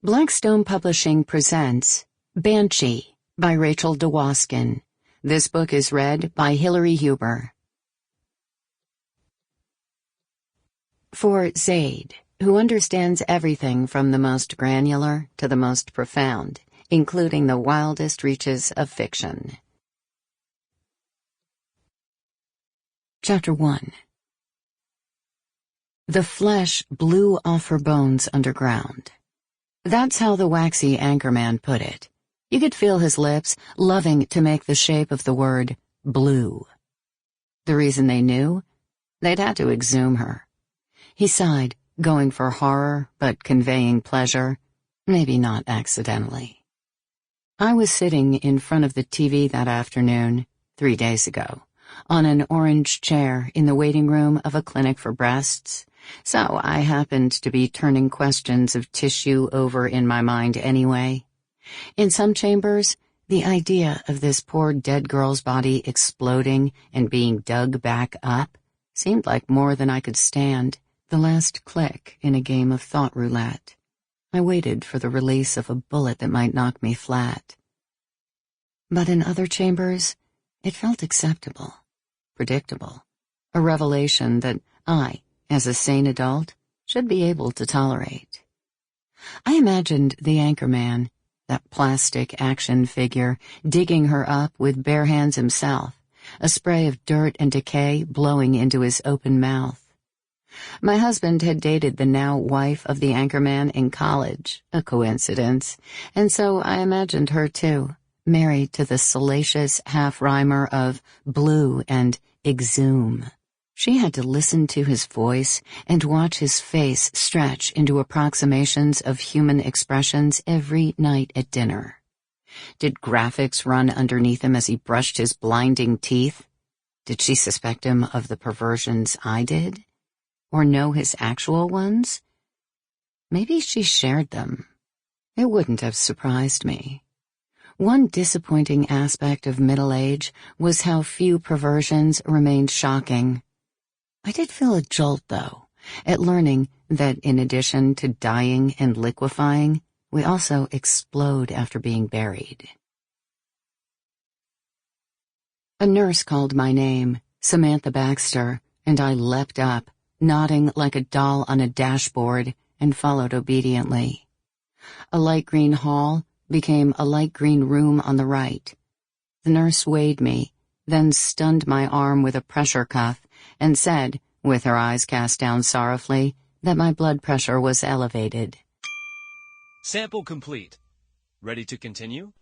Blackstone Publishing presents Banshee by Rachel DeWoskin. This book is read by Hilary Huber. For Zaid, who understands everything from the most granular to the most profound, including the wildest reaches of fiction. Chapter 1. The flesh blew off her bones underground. That's how the waxy anchorman put it. You could feel his lips loving to make the shape of the word blue. The reason they knew? They'd had to exhume her. He sighed, going for horror but conveying pleasure, maybe not accidentally. I was sitting in front of the TV that afternoon, 3 days ago, on an orange chair in the waiting room of a clinic for breasts, so I happened to be turning questions of tissue over in my mind anyway. In some chambers, the idea of this poor dead girl's body exploding and being dug back up seemed like more than I could stand, the last click in a game of thought roulette. I waited for the release of a bullet that might knock me flat. But in other chambers, it felt acceptable, predictable, a revelation that I, as a sane adult, should be able to tolerate. I imagined the anchorman, that plastic action figure, digging her up with bare hands himself, a spray of dirt and decay blowing into his open mouth. My husband had dated the now wife of the anchorman in college, a coincidence, and so I imagined her too, married to the salacious half-rhymer of blue and exhume. She had to listen to his voice and watch his face stretch into approximations of human expressions every night at dinner. Did graphics run underneath him as he brushed his blinding teeth? Did she suspect him of the perversions I did? Or know his actual ones? Maybe she shared them. It wouldn't have surprised me. One disappointing aspect of middle age was how few perversions remained shocking. I did feel a jolt, though, at learning that in addition to dying and liquefying, we also explode after being buried. A nurse called my name, Samantha Baxter, and I leapt up, nodding like a doll on a dashboard, and followed obediently. A light green hall became a light green room on the right. The nurse weighed me, then stunned my arm with a pressure cuff, and said, with her eyes cast down sorrowfully, that my blood pressure was elevated. Sample complete. Ready to continue?